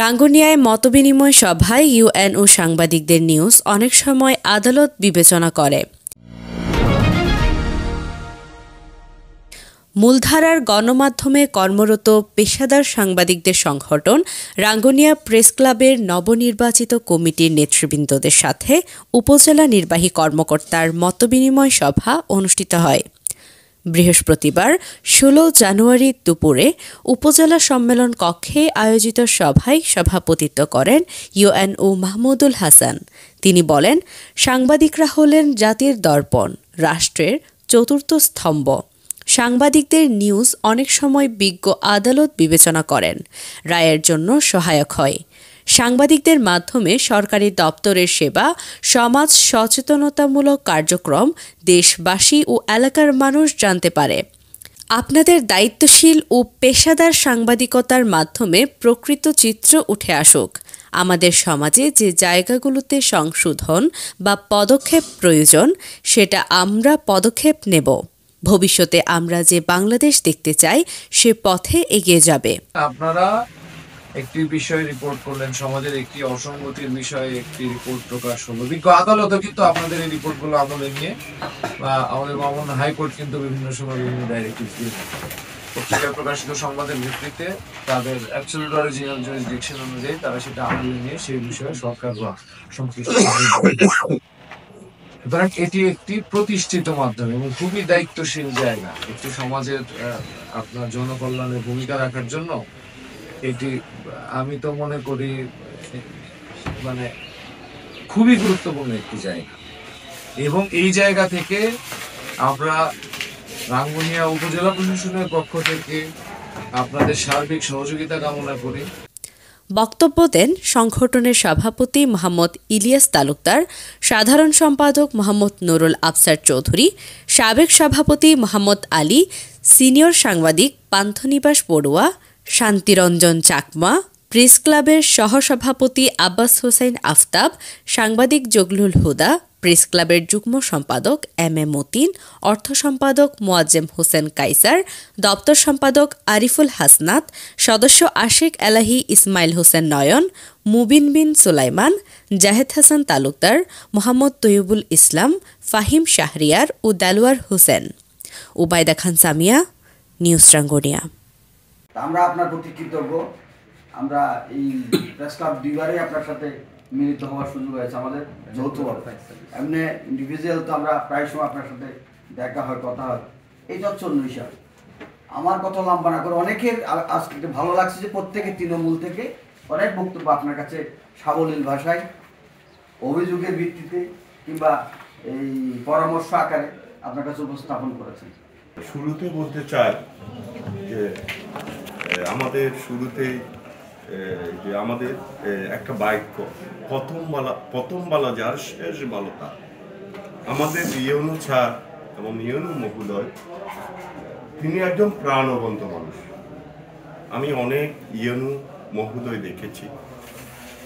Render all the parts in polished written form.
রাঙ্গুনিয়ায় মতবিনিময় সভায় ইউএনও সাংবাদিকদের নিউজ অনেক সময় আদালত বিবেচনা করে। মূলধারার গণমাধ্যমে কর্মরত পেশাদার সাংবাদিকদের সংগঠন রাঙ্গুনিয়া প্রেস ক্লাবের নবনির্বাচিত কমিটির নেতৃবৃন্দদের সাথে উপজেলা নির্বাহী কর্মকর্তার মতবিনিময় সভা অনুষ্ঠিত হয়। বৃহস্পতিবার ১৬ জানুয়ারি দুপুরে উপজেলা সম্মেলন কক্ষে আয়োজিত সভায় সভাপতিত্ব করেন ইউএনও মাহমুদুল হাসান। তিনি বলেন, সাংবাদিকরা হলেন জাতির দর্পণ, রাষ্ট্রের চতুর্থ স্তম্ভ। সাংবাদিকদের নিউজ অনেক সময় বিজ্ঞ আদালত বিবেচনা করেন, রায়ের জন্য সহায়ক হয়। সাংবাদিকদের মাধ্যমে সরকারি দপ্তরের সেবা, সমাজ সচেতনতামূলক কার্যক্রম দেশবাসী ও এলাকার মানুষ জানতে পারে। আপনাদের দায়িত্বশীল ও পেশাদার সাংবাদিকতার মাধ্যমে প্রকৃত চিত্র উঠে আসুক। আমাদের সমাজে যে জায়গাগুলোতে সংশোধন বা পদক্ষেপ প্রয়োজন, সেটা আমরা পদক্ষেপ নেব। ভবিষ্যতে আমরা যে বাংলাদেশ দেখতে চাই, সে পথে এগিয়ে যাবে। আপনারা একটি বিষয় রিপোর্ট করলেন, সমাজের একটি অসঙ্গতির বিষয়ে একটি রিপোর্ট প্রকাশ হলো। বিজ্ঞ আদালত কিন্তু আপনাদের এই রিপোর্টগুলো আমলে নিয়ে বা আমাদের মামুন হাইকোর্ট কিন্তু বিভিন্ন সময় বিভিন্ন ডাইরেক্টিভ দিয়ে পত্রিকায় প্রকাশিত সংবাদের ভিত্তিতে তাদের অ্যাবসলিউট অরিজিনাল জুরিসডিকশন অনুযায়ী তারা সেটা আমলে নিয়ে সেই বিষয়ে সরকার বা সংশ্লিষ্ট সুতরাং এটি একটি প্রতিষ্ঠিত মাধ্যম এবং খুবই দায়িত্বশীল জায়গা। একটি সমাজের আপনার জনকল্যাণে ভূমিকা রাখার জন্য এটি আমি তো মনে করি মানে খুবই গুরুত্বপূর্ণ একটি জায়গা। এবং এই জায়গা থেকে আমরা রাঙ্গুনিয়া উপজেলা প্রশাসনের পক্ষ থেকে আপনাদের সার্বিক সহযোগিতা কামনা করি। বক্তব্য দেন সংগঠনের সভাপতি মোহাম্মদ ইলিয়াস তালুকদার, সাধারণ সম্পাদক মোহাম্মদ নুরুল আফসার চৌধুরী, সাবেক সভাপতি মোহাম্মদ আলী, সিনিয়র সাংবাদিক পান্থনিবাস বড়ুয়া, শান্তিরঞ্জন চাকমা, প্রেস ক্লাবের সহসভাপতি আব্বাস হোসেন আফতাব, সাংবাদিক জগলুল হুদা, প্রেস ক্লাবের যুগ্ম সম্পাদক এম এ মতিন, অর্থ সম্পাদক মোয়াজ্জেম হোসেন কাইসার, দপ্তর সম্পাদক আরিফুল হাসনাত, সদস্য আশিক এলাহি ইসমাইল হোসেন নয়ন, মুবিন বিন সুলাইমান, জাহেদ হাসান তালুকদার, মোহাম্মদ তৈয়বুল ইসলাম, ফাহিম শাহরিয়ার ও দেলোয়ার হোসেন। উবাইদা খান সামিয়া, নিউজ রাঙ্গুনিয়া। আমরা আপনার প্রতি কৃতজ্ঞ। আমরা এই প্রেস ক্লাব দুইবারে আপনার সাথে মিলিত হওয়ার সুযোগ হয়েছে আমাদের যৌথভাবে। এমনি ইন্ডিভিজুয়াল তো আমরা প্রায় সময় আপনার সাথে দেখা হয়, কথা হয়। এই হচ্ছে অন্য হিসাব। আমার কথা লম্বা না করে অনেকের আজকে ভালো লাগছে যে প্রত্যেকের তৃণমূল থেকে অনেক বক্তব্য আপনার কাছে সাবলীল ভাষায়, অভিযোগের ভিত্তিতে কিংবা এই পরামর্শ আকারে আপনার কাছে উপস্থাপন করেছেন। শুরুতে বলতে চাই যে আমাদের শুরুতেই যে আমাদের একটা বাক্য, প্রথম বালা যার শেষ ভালো তার। আমাদের ইউএনও স্যার এবং ইউএনও মহোদয় তিনি একজন প্রাণবন্ত মানুষ। আমি অনেক ইউএনও মহোদয় দেখেছি,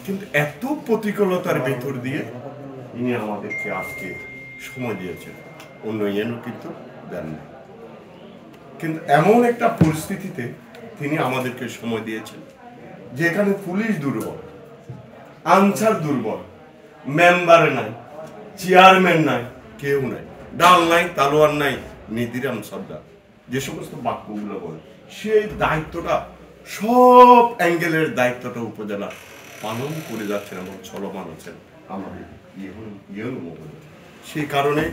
কিন্তু এত প্রতিকূলতার ভিতর দিয়ে তিনি আমাদেরকে আজকে সময় দিয়েছেন, অন্য ইউএনও কিন্তু দেন না। কিন্তু এমন একটা পরিস্থিতিতে তিনি আমাদেরকে সময় দিয়েছেন যেখানে পুলিশ দুর্বল, আনসার দুর্বল, মেম্বার নাই, চেয়ারম্যান নাই, কেউ নাই, ডাল নাই, তালোয়ার নাই, নিধিরাম সর্দার, যে সমস্ত বাক্যগুলো বলে, সেই দায়িত্বটা সব অ্যাঙ্গেলের দায়িত্বটা উপজেলা পালন করে যাচ্ছেন এবং চলমান আছেন আমাদের সেই কারণে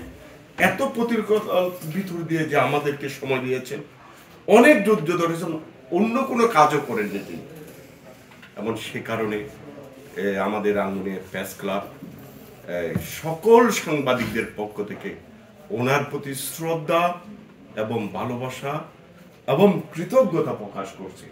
এত প্রতিকূলতার ভিতর দিয়ে যে আমাদেরকে সময় দিয়েছেন, অনেক যুদ্ধ ধরেছেন, অন্য কোনো কাজও করেননি তিনি। এবং সে কারণে আমাদের রাঙ্গুনিয়া প্রেস ক্লাব সকল সাংবাদিকদের পক্ষ থেকে ওনার প্রতি শ্রদ্ধা এবং ভালোবাসা এবং কৃতজ্ঞতা প্রকাশ করছে।